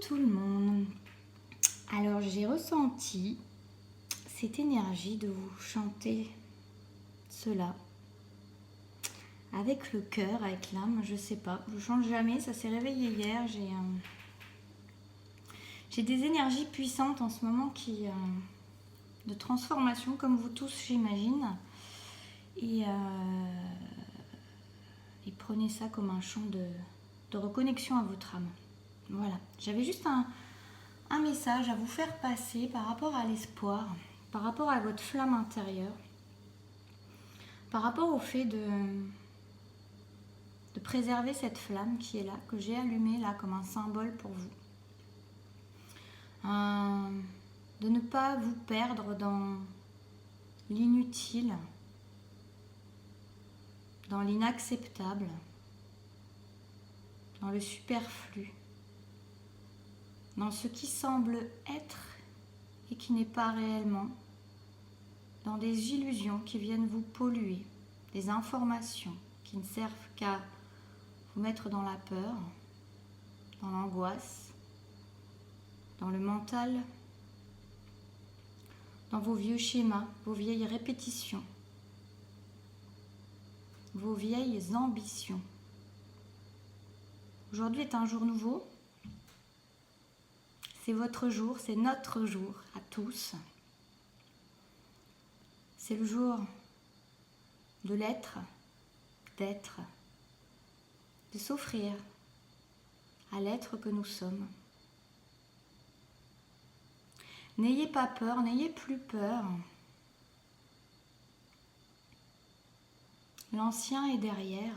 tout le monde. Alors j'ai ressenti cette énergie de vous chanter cela avec le cœur, avec l'âme, je sais pas, je chante jamais, ça s'est réveillé hier, j'ai des énergies puissantes en ce moment de transformation comme vous tous j'imagine et prenez ça comme un chant de reconnexion à votre âme. Voilà, j'avais juste un message à vous faire passer par rapport à l'espoir, par rapport à votre flamme intérieure, par rapport au fait de préserver cette flamme qui est là, que j'ai allumée là comme un symbole pour vous. De ne pas vous perdre dans l'inutile, dans l'inacceptable, dans le superflu, dans ce qui semble être et qui n'est pas réellement, dans des illusions qui viennent vous polluer, des informations qui ne servent qu'à vous mettre dans la peur, dans l'angoisse, dans le mental, dans vos vieux schémas, vos vieilles répétitions, vos vieilles ambitions. Aujourd'hui est un jour nouveau. C'est votre jour, c'est notre jour à tous. C'est le jour de l'être, d'être, de s'offrir à l'être que nous sommes. N'ayez pas peur, n'ayez plus peur. L'ancien est derrière.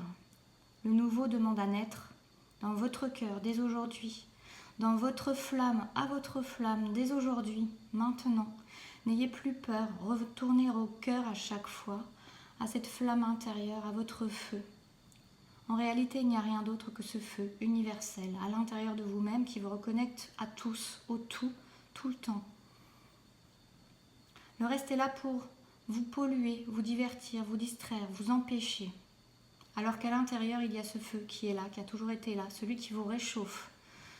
Le nouveau demande à naître dans votre cœur dès aujourd'hui, dans votre flamme, à votre flamme dès aujourd'hui, maintenant. N'ayez plus peur, retournez au cœur à chaque fois, à cette flamme intérieure, à votre feu. En réalité, il n'y a rien d'autre que ce feu universel à l'intérieur de vous-même qui vous reconnecte à tous, au tout, tout le temps. Le reste est là pour vous polluer, vous divertir, vous distraire, vous empêcher. Alors qu'à l'intérieur, il y a ce feu qui est là, qui a toujours été là, celui qui vous réchauffe.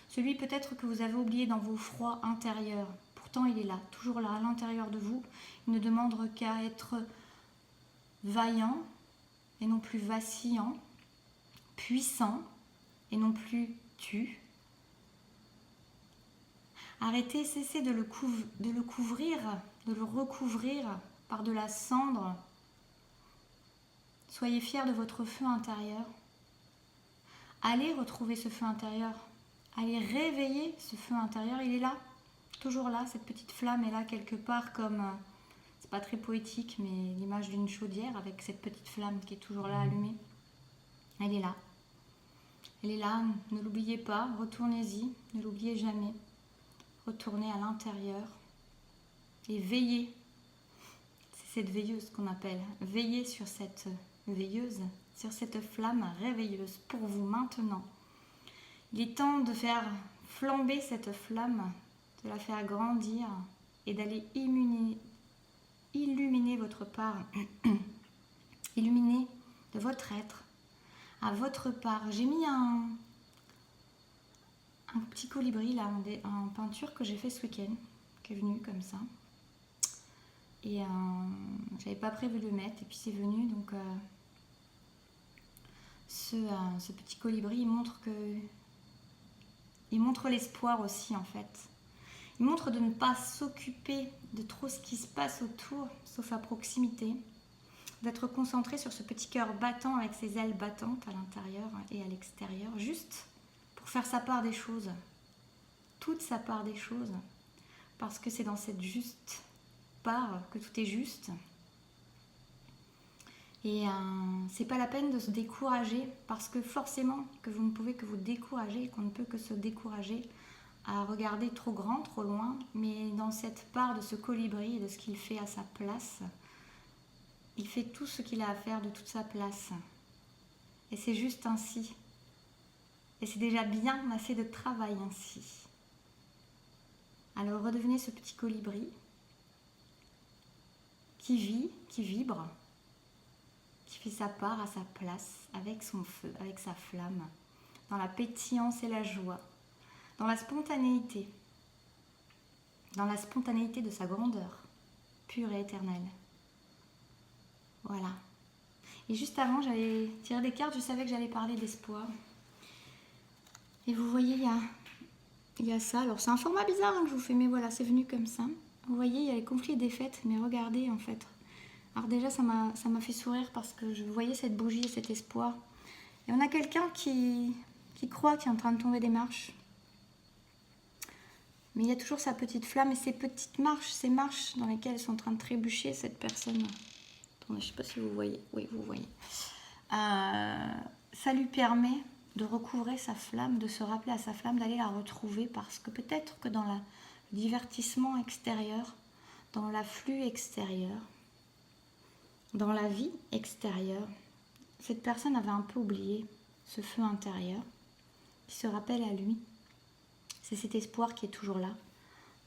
Celui peut-être que vous avez oublié dans vos froids intérieurs. Pourtant, il est là, toujours là, à l'intérieur de vous. Il ne demande qu'à être vaillant et non plus vacillant, puissant et non plus tu. Arrêtez, cessez de le couvrir, de le recouvrir par de la cendre. Soyez fiers de votre feu intérieur. Allez retrouver ce feu intérieur. Allez réveiller ce feu intérieur. Il est là, toujours là. Cette petite flamme est là quelque part comme, c'est pas très poétique, mais l'image d'une chaudière avec cette petite flamme qui est toujours là allumée. Elle est là. Elle est là, ne l'oubliez pas, retournez-y, ne l'oubliez jamais. Retournez à l'intérieur et veillez. C'est cette veilleuse qu'on appelle. Veillez sur cette veilleuse, sur cette flamme réveilleuse pour vous maintenant. Il est temps de faire flamber cette flamme, de la faire grandir et d'aller illuminer votre part, illuminer de votre être, à votre part. J'ai mis un petit colibri là en peinture que j'ai fait ce week-end, qui est venu comme ça. Et j'avais pas prévu de le mettre et puis c'est venu. Donc ce petit colibri il montre l'espoir aussi en fait. Il montre de ne pas s'occuper de trop ce qui se passe autour, sauf à proximité. D'être concentré sur ce petit cœur battant avec ses ailes battantes à l'intérieur et à l'extérieur, juste pour faire sa part des choses, toute sa part des choses, parce que c'est dans cette juste part que tout est juste. Et c'est pas la peine de se décourager, parce que forcément que vous ne pouvez que vous décourager, et qu'on ne peut que se décourager à regarder trop grand, trop loin, mais dans cette part de ce colibri et de ce qu'il fait à sa place, il fait tout ce qu'il a à faire de toute sa place. Et c'est juste ainsi. Et c'est déjà bien assez de travail ainsi. Alors redevenez ce petit colibri qui vit, qui vibre, qui fait sa part à sa place, avec son feu, avec sa flamme, dans la pétillance et la joie, dans la spontanéité de sa grandeur, pure et éternelle. Voilà. Et juste avant, j'allais tirer des cartes, je savais que j'allais parler d'espoir. Et vous voyez, il y a ça. Alors c'est un format bizarre que je vous fais, mais voilà, c'est venu comme ça. Vous voyez, il y a les conflits et défaites, mais regardez en fait. Alors déjà, ça m'a fait sourire parce que je voyais cette bougie et cet espoir. Et on a quelqu'un qui croit qu'il est en train de tomber des marches. Mais il y a toujours sa petite flamme et ces petites marches, ces marches dans lesquelles elles sont en train de trébucher, cette personne. Attendez, je ne sais pas si vous voyez. Oui, vous voyez. Ça lui permet de recouvrer sa flamme, de se rappeler à sa flamme, d'aller la retrouver parce que peut-être que dans le divertissement extérieur, dans l'afflux extérieur, dans la vie extérieure, cette personne avait un peu oublié ce feu intérieur qui se rappelle à lui. C'est cet espoir qui est toujours là.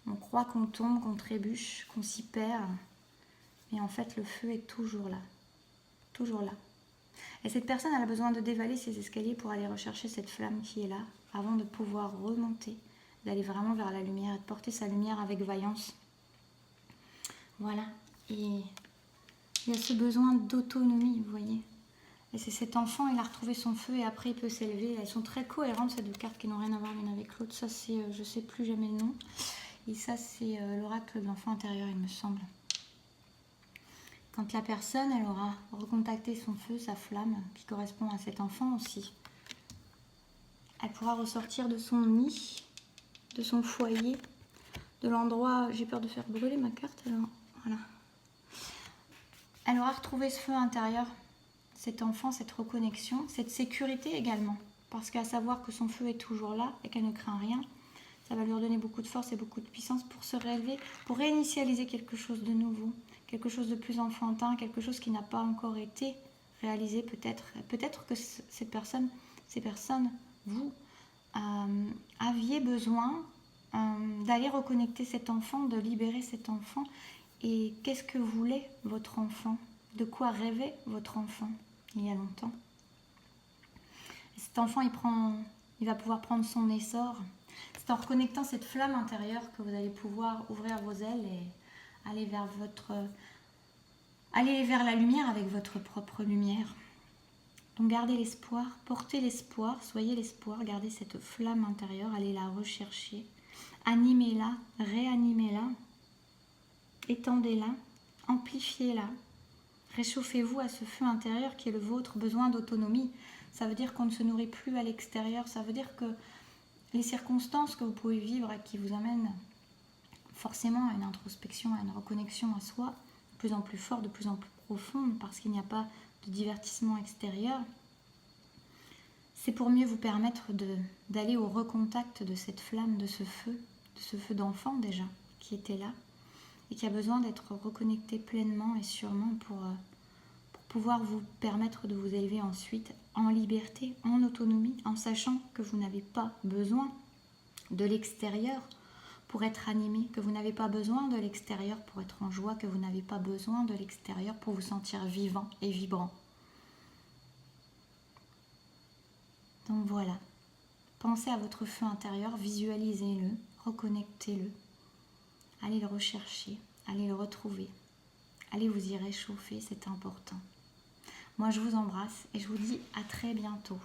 On croit qu'on tombe, qu'on trébuche, qu'on s'y perd, mais en fait le feu est toujours là. Toujours là. Et cette personne, elle a besoin de dévaler ses escaliers pour aller rechercher cette flamme qui est là, avant de pouvoir remonter, d'aller vraiment vers la lumière et de porter sa lumière avec vaillance. Voilà. Et il y a ce besoin d'autonomie, vous voyez. Et c'est cet enfant, il a retrouvé son feu et après il peut s'élever. Elles sont très cohérentes ces deux cartes qui n'ont rien à voir l'une avec l'autre. Ça c'est, je ne sais plus jamais le nom. Et ça c'est l'oracle de l'enfant intérieur, il me semble. Quand la personne, elle aura recontacté son feu, sa flamme, qui correspond à cet enfant aussi, elle pourra ressortir de son nid, de son foyer, de l'endroit... J'ai peur de faire brûler ma carte, alors voilà. Elle aura retrouvé ce feu intérieur, cet enfant, cette reconnexion, cette sécurité également. Parce qu'à savoir que son feu est toujours là et qu'elle ne craint rien, ça va lui redonner beaucoup de force et beaucoup de puissance pour se réveiller, pour réinitialiser quelque chose de nouveau, quelque chose de plus enfantin, quelque chose qui n'a pas encore été réalisé peut-être. Peut-être que ces personnes, vous, aviez besoin d'aller reconnecter cet enfant, de libérer cet enfant. Et qu'est-ce que voulait votre enfant? De quoi rêvait votre enfant il y a longtemps? Et cet enfant, il va pouvoir prendre son essor. C'est en reconnectant cette flamme intérieure que vous allez pouvoir ouvrir vos ailes et aller vers la lumière avec votre propre lumière. Donc gardez l'espoir, portez l'espoir, soyez l'espoir, gardez cette flamme intérieure, allez la rechercher, animez-la, réanimez-la, étendez-la, amplifiez-la, réchauffez-vous à ce feu intérieur qui est le vôtre, besoin d'autonomie. Ça veut dire qu'on ne se nourrit plus à l'extérieur, ça veut dire que les circonstances que vous pouvez vivre et qui vous amènent forcément à une introspection, à une reconnexion à soi, de plus en plus fort, de plus en plus profonde, parce qu'il n'y a pas de divertissement extérieur, c'est pour mieux vous permettre d'aller au recontact de cette flamme, de ce feu d'enfant déjà, qui était là, et qui a besoin d'être reconnecté pleinement et sûrement pour pouvoir vous permettre de vous élever ensuite en liberté, en autonomie, en sachant que vous n'avez pas besoin de l'extérieur pour être animé, que vous n'avez pas besoin de l'extérieur pour être en joie, que vous n'avez pas besoin de l'extérieur pour vous sentir vivant et vibrant. Donc voilà, pensez à votre feu intérieur, visualisez-le, reconnectez-le, allez le rechercher, allez le retrouver, allez vous y réchauffer, c'est important. Moi je vous embrasse et je vous dis à très bientôt.